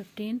15।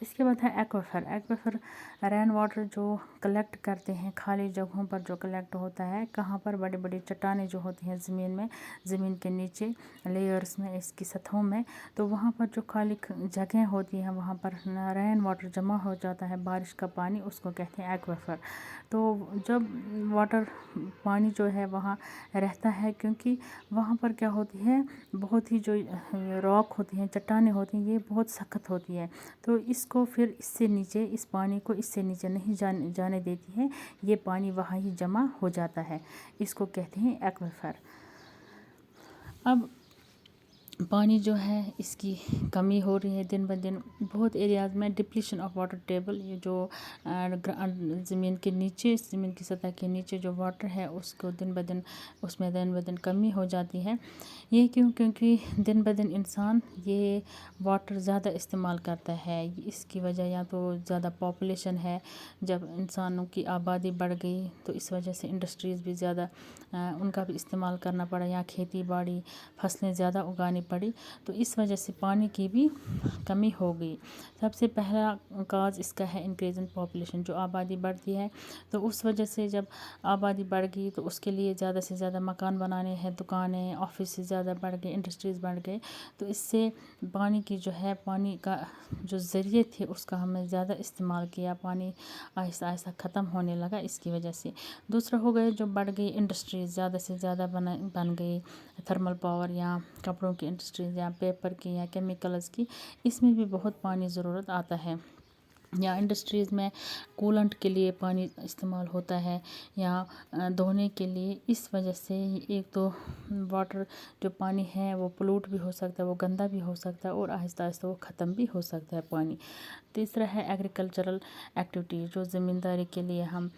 اس کے بعد ہے ایکویفر. ایکویفر رین واٹر جو کلیکٹ کرتے ہیں خالی جگہوں پر جو کلیکٹ ہوتا ہے. کہاں پر؟ بڑی بڑی چٹانیں جو ہوتی ہیں زمین میں، زمین کے نیچے لیئرز میں، اس کی سطحوں میں، تو وہاں پر جو خالی جگہیں ہوتی ہیں وہاں پر رین واٹر جمع ہو جاتا ہے، بارش کا پانی، اس کو کہتے ہیں ایکویفر. تو جب واٹر پانی جو ہے وہاں رہتا ہے، کیونکہ وہاں پر کیا ہوتی ہے، بہت ہی جو راک ہوتی ہیں، چٹانیں ہوتی ہیں، یہ بہت سخت ہوتی ہے، تو اس کو پھر اس سے نیچے، اس پانی کو اس سے نیچے نہیں جانے دیتی ہے، یہ پانی وہاں ہی جمع ہو جاتا ہے، اس کو کہتے ہیں ایکویفر. اب پانی جو ہے اس کی کمی ہو رہی ہے دن بہ دن. بہت ایریاز میں ڈپلیشن آف واٹر ٹیبل، یہ جو زمین کے نیچے، زمین کی سطح کے نیچے جو واٹر ہے اس کو دن بہ دن کمی ہو جاتی ہے. یہ کیونکہ دن بہ دن انسان یہ واٹر زیادہ استعمال کرتا ہے. اس کی وجہ یا تو زیادہ پاپولیشن ہے، جب انسانوں کی آبادی بڑھ گئی تو اس وجہ سے انڈسٹریز بھی زیادہ، ان کا بھی استعمال کرنا پڑا، یا کھیتی باڑی فصلیں زیادہ اگانی پڑی، تو اس وجہ سے پانی کی بھی کمی ہو گئی. سب سے پہلا کاز اس کا ہے انکریز ان پاپولیشن. جو آبادی بڑھتی ہے تو اس وجہ سے جب آبادی بڑھ گئی تو اس کے لیے زیادہ سے زیادہ مکان بنانے ہیں، دکانیں، آفسز زیادہ بڑھ گئے، انڈسٹریز بڑھ گئے، تو اس سے پانی کی جو ہے، پانی کا جو ذریعے تھے اس کا ہم نے زیادہ استعمال کیا، پانی آہستہ آہستہ ختم ہونے لگا اس کی وجہ سے. دوسرا ہو گئے جو بڑھ گئی انڈسٹریز، زیادہ سے زیادہ بن گئی، تھرمل پاور یا کپڑوں کی انڈسٹریز یا پیپر کی یا کیمیکلز کی، اس میں بھی بہت پانی ضرورت آتا ہے. یا انڈسٹریز میں کولنٹ کے لیے پانی استعمال ہوتا ہے، یا دھونے کے لیے. اس وجہ سے ایک تو واٹر جو پانی ہے وہ پلوٹ بھی ہو سکتا ہے، وہ گندا بھی ہو سکتا ہے، اور آہستہ آہستہ وہ ختم بھی ہو سکتا ہے پانی. تیسرا ہے ایگریکلچرل ایکٹیویٹیز، جو زمینداری کے لیے ہم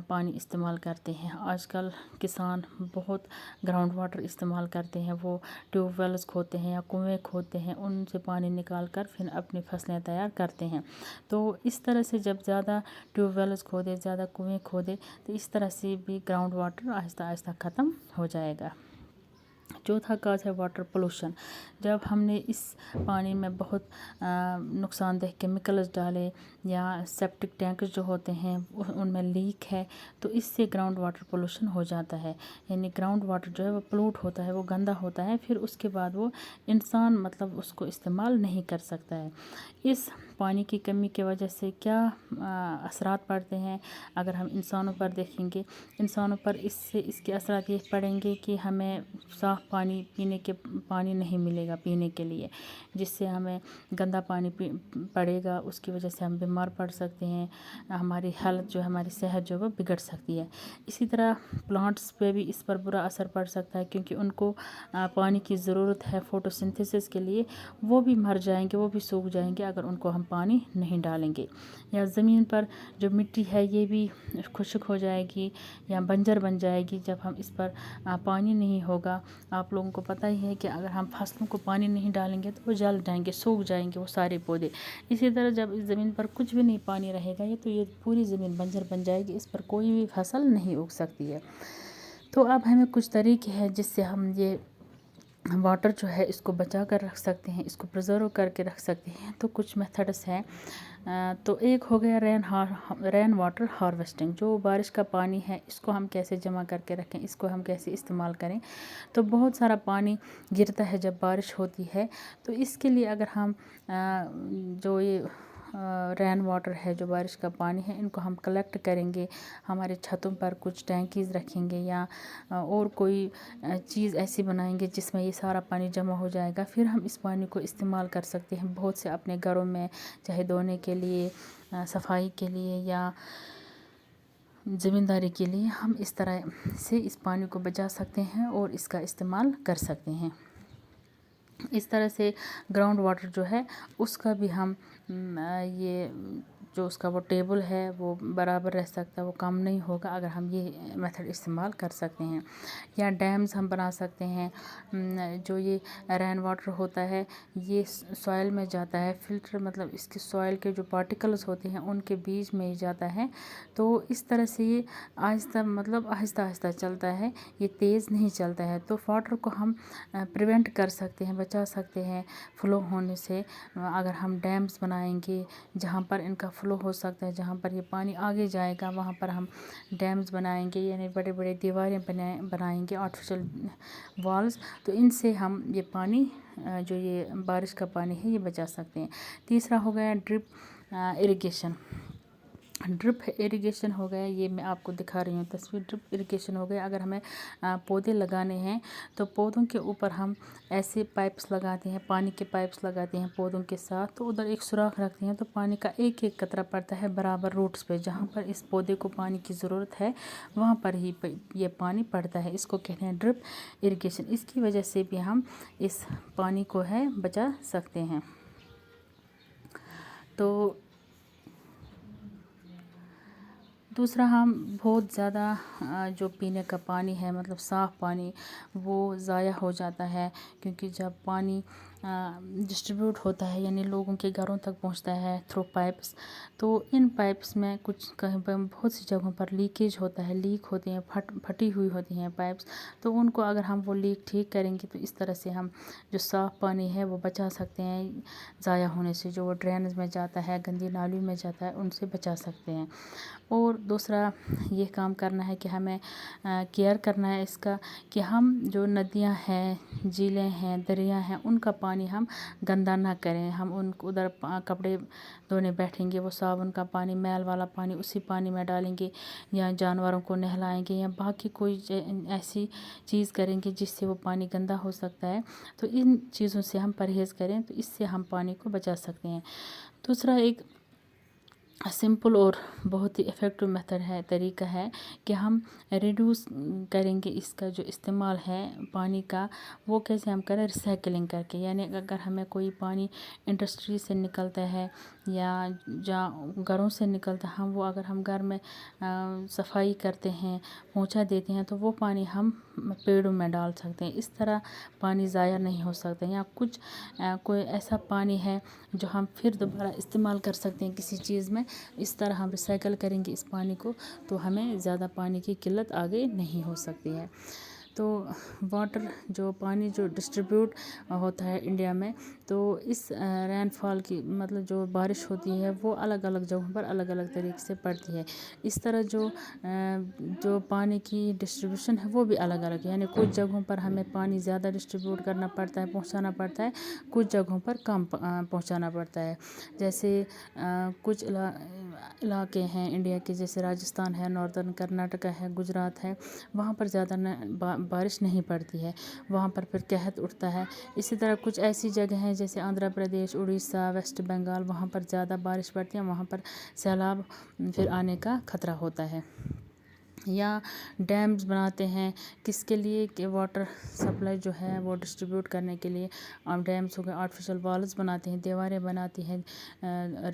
پانی استعمال کرتے ہیں. آج کل کسان بہت گراؤنڈ واٹر استعمال کرتے ہیں، وہ ٹیوب ویلز کھودتے ہیں یا کنویں کھودتے ہیں، ان سے پانی نکال کر پھر اپنی فصلیں تیار کرتے ہیں. تو اس طرح سے جب زیادہ ٹیوب ویلز کھودے، زیادہ کنویں کھودے، تو اس طرح سے بھی گراؤنڈ واٹر آہستہ آہستہ ختم ہو جائے گا. چوتھا کاز ہے واٹر پولوشن. جب ہم نے اس پانی میں بہت نقصان دہ کیمیکلز ڈالے، یا سیپٹک ٹینکس جو ہوتے ہیں ان میں لیک ہے، تو اس سے گراؤنڈ واٹر پولوشن ہو جاتا ہے. یعنی گراؤنڈ واٹر جو ہے وہ پلوٹ ہوتا ہے، وہ گندا ہوتا ہے، پھر اس کے بعد وہ انسان اس کو استعمال نہیں کر سکتا ہے. اس پانی کی کمی کی وجہ سے کیا اثرات پڑتے ہیں؟ اگر ہم انسانوں پر دیکھیں گے، انسانوں پر اس کے اثرات یہ پڑیں گے کہ ہمیں صاف پانی نہیں ملے گا پینے کے لیے، جس سے ہمیں گندا پانی پڑے گا، اس کی وجہ سے ہم بیمار پڑ سکتے ہیں، ہماری ہیلتھ جو ہے، ہماری صحت جو ہے وہ بگڑ سکتی ہے. اسی طرح پلانٹس پہ بھی اس پر برا اثر پڑ سکتا ہے، کیونکہ ان کو پانی کی ضرورت ہے فوٹو سنتھسس کے لیے، وہ بھی مر جائیں گے، وہ بھی سوکھ جائیں گے اگر ان کو ہم پانی نہیں ڈالیں گے. یا زمین پر جو مٹی ہے یہ بھی خشک ہو جائے گی یا بنجر بن جائے گی جب ہم اس پر پانی نہیں ہوگا. آپ لوگوں کو پتہ ہی ہے کہ اگر ہم فصلوں کو پانی نہیں ڈالیں گے تو وہ جل جائیں گے، سوکھ جائیں گے وہ سارے پودے. اسی طرح جب اس زمین پر کچھ بھی نہیں پانی رہے گا تو یہ پوری زمین بنجر بن جائے گی، اس پر کوئی بھی فصل نہیں اگ سکتی ہے. تو اب ہمیں کچھ طریقے ہیں جس سے ہم یہ واٹر جو ہے اس کو بچا کر رکھ سکتے ہیں، اس کو پرزرو کر کے رکھ سکتے ہیں. تو کچھ میتھڈس ہیں. تو ایک ہو گیا رین واٹر ہارویسٹنگ. جو بارش کا پانی ہے اس کو ہم کیسے جمع کر کے رکھیں، اس کو ہم کیسے استعمال کریں. تو بہت سارا پانی گرتا ہے جب بارش ہوتی ہے، تو اس کے لیے اگر ہم جو یہ رین واٹر ہے، جو بارش کا پانی ہے، ان کو ہم کلیکٹ کریں گے، ہمارے چھتوں پر کچھ ٹینکیز رکھیں گے، یا اور کوئی چیز ایسی بنائیں گے جس میں یہ سارا پانی جمع ہو جائے گا. پھر ہم اس پانی کو استعمال کر سکتے ہیں بہت سے اپنے گھروں میں، چاہے دھونے کے لیے، صفائی کے لیے، یا زمینداری کے لیے. ہم اس طرح سے اس پانی کو بچا سکتے ہیں اور اس کا استعمال کر سکتے ہیں. اس طرح سے گراؤنڈ واٹر جو ہے اس کا بھی ہم یہ جو اس کا وہ ٹیبل ہے وہ برابر رہ سکتا ہے، وہ کم نہیں ہوگا اگر ہم یہ میتھڈ استعمال کر سکتے ہیں۔ یا ڈیمز ہم بنا سکتے ہیں۔ جو یہ رین واٹر ہوتا ہے یہ سوائل میں جاتا ہے، فلٹر مطلب اس کی سوائل کے جو پارٹیکلز ہوتے ہیں ان کے بیچ میں ہی جاتا ہے، تو اس طرح سے یہ آہستہ مطلب آہستہ آہستہ چلتا ہے، یہ تیز نہیں چلتا ہے۔ تو واٹر کو ہم پریونٹ کر سکتے ہیں، بچا سکتے ہیں فلو ہونے سے اگر ہم ڈیمز بنائیں گے جہاں پر ان کا فلو ہو سکتا ہے، جہاں پر یہ پانی آگے جائے گا وہاں پر ہم ڈیمز بنائیں گے، یعنی بڑے بڑے دیواریں بنائیں گے آرٹیفیشل والز، تو ان سے ہم یہ پانی جو یہ بارش کا پانی ہے یہ بچا سکتے ہیں۔ تیسرا ہو گیا ڈرپ اریگیشن۔ ڈرپ اریگیشن ہو گیا، یہ میں آپ کو دکھا رہی ہوں تصویر۔ ڈرپ اریگیشن ہو گیا، اگر ہمیں پودے لگانے ہیں تو پودوں کے اوپر ہم ایسے پائپس لگاتے ہیں، پانی کے پائپس لگاتے ہیں پودوں کے ساتھ، تو ادھر ایک سوراخ رکھتے ہیں تو پانی کا ایک ایک قطرہ پڑتا ہے برابر روٹس پہ، جہاں پر اس پودے کو پانی کی ضرورت ہے وہاں پر ہی یہ پانی پڑتا ہے۔ اس کو کہتے ہیں ڈرپ اریگیشن۔ اس کی وجہ سے بھی ہم اس پانی کو ہے بچا سکتے ہیں۔ تو دوسرا، ہم بہت زیادہ جو پینے کا پانی ہے مطلب صاف پانی وہ ضائع ہو جاتا ہے، کیونکہ جب پانی ڈسٹریبیوٹ ہوتا ہے یعنی لوگوں کے گھروں تک پہنچتا ہے تھرو پائپس، تو ان پائپس میں کچھ کہیں پر بہت سی جگہوں پر لیکیج ہوتا ہے، لیک ہوتے ہیں، پھٹی ہوئی ہوتی ہیں پائپس، تو ان کو اگر ہم وہ لیک ٹھیک کریں گے تو اس طرح سے ہم جو صاف پانی ہے وہ بچا سکتے ہیں ضائع ہونے سے، جو وہ ڈرینز میں جاتا ہے، گندی نالیوں میں جاتا ہے، ان سے بچا سکتے ہیں۔ اور دوسرا یہ کام کرنا ہے کہ ہمیں کیئر کرنا ہے اس کا، کہ ہم جو ندیاں ہیں، جھیلیں ہیں، دریا ہیں، ان کا پانی ہم گندا نہ کریں۔ ہم ان کو ادھر کپڑے دھونے بیٹھیں گے، وہ صابن کا پانی، میل والا پانی اسی پانی میں ڈالیں گے، یا جانوروں کو نہلائیں گے، یا باقی کوئی ایسی چیز کریں گے جس سے وہ پانی گندا ہو سکتا ہے، تو ان چیزوں سے ہم پرہیز کریں تو اس سے ہم پانی کو بچا سکتے ہیں۔ دوسرا ایک سمپل اور بہت ہی افیکٹو میتھڈ ہے، طریقہ ہے کہ ہم ریڈیوس کریں گے اس کا جو استعمال ہے پانی کا، وہ کیسے ہم کریں؟ ریسائکلنگ کر کے، یعنی اگر ہمیں کوئی پانی انڈسٹری سے نکلتا ہے یا گھروں سے نکلتا ہے، وہ اگر ہم گھر میں صفائی کرتے ہیں، پونچھا دیتے ہیں، تو وہ پانی ہم پیڑوں میں ڈال سکتے ہیں۔ اس طرح پانی ضائع نہیں ہو سکتا۔ یا کچھ کوئی ایسا پانی ہے جو ہم پھر دوبارہ استعمال کر سکتے ہیں کسی چیز میں، اس طرح ہم ریسائیکل کریں گے اس پانی کو تو ہمیں زیادہ پانی کی قلت آگے نہیں ہو سکتی ہے۔ تو واٹر جو پانی جو ڈسٹریبیوٹ ہوتا ہے انڈیا میں، تو اس رین فال کی مطلب جو بارش ہوتی ہے وہ الگ الگ جگہوں پر الگ الگ طریقے سے پڑتی ہے۔ اس طرح جو پانی کی ڈسٹریبیوشن ہے وہ بھی الگ الگ ہے، یعنی کچھ جگہوں پر ہمیں پانی زیادہ ڈسٹریبیوٹ کرنا پڑتا ہے، پہنچانا پڑتا ہے، کچھ جگہوں پر کم پہنچانا پڑتا ہے۔ جیسے کچھ علاقے ہیں انڈیا کے، جیسے راجستھان ہے، ناردرن کرناٹکا ہے، گجرات ہے، وہاں پر زیادہ بارش نہیں پڑتی ہے، وہاں پر پھر قحط اٹھتا ہے۔ اسی طرح کچھ ایسی جگہ ہیں جیسے آندھرا پردیش، اڑیسہ، ویسٹ بنگال، وہاں پر زیادہ بارش پڑتی ہے، وہاں پر سیلاب پھر آنے کا خطرہ ہوتا ہے۔ یا ڈیمز بناتے ہیں کس کے لیے؟ کہ واٹر سپلائی جو ہے وہ ڈسٹریبیوٹ کرنے کے لیے ڈیمز ہو گئے، آرٹیفیشل والز بناتے ہیں، دیواریں بناتی ہیں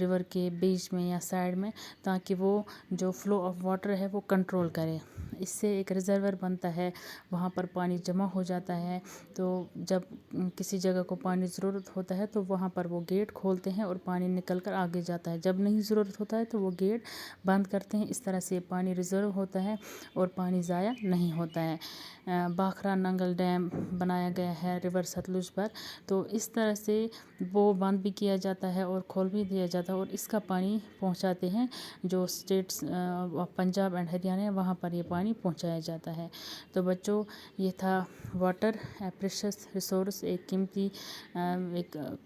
ریور کے بیچ میں یا سائڈ میں، تاکہ وہ جو فلو آف واٹر ہے وہ کنٹرول کرے۔ اس سے ایک ریزرور بنتا ہے، وہاں پر پانی جمع ہو جاتا ہے، تو جب کسی جگہ کو پانی ضرورت ہوتا ہے تو وہاں پر وہ گیٹ کھولتے ہیں اور پانی نکل کر آگے جاتا ہے، جب نہیں ضرورت ہوتا ہے تو وہ گیٹ بند کرتے ہیں۔ اس طرح سے پانی ریزرو ہوتا ہے اور پانی ضائع نہیں ہوتا ہے۔ باکھرا ننگل ڈیم بنایا گیا ہے ریور ستلج پر، تو اس طرح سے وہ بند بھی کیا جاتا ہے اور کھول بھی دیا جاتا ہے، اور اس کا پانی پہنچاتے ہیں جو اسٹیٹس پنجاب اینڈ ہریانہ، وہاں پر یہ پانی پہنچایا جاتا ہے۔ تو بچوں، یہ تھا واٹر پریشس ریسورس، ایک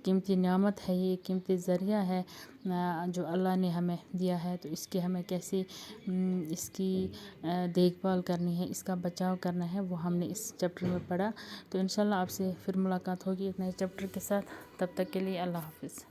قیمتی نعمت ہے، یہ ایک قیمتی ذریعہ ہے جو اللہ نے ہمیں دیا ہے، تو اس کے ہمیں کیسے اس کی دیکھ بھال کرنی ہے، اس کا بچاؤ کرنا ہے، وہ ہم نے اس چیپٹر میں پڑھا۔ تو انشاءاللہ آپ سے پھر ملاقات ہوگی ایک نئے چیپٹر کے ساتھ، تب تک کے لیے اللہ حافظ۔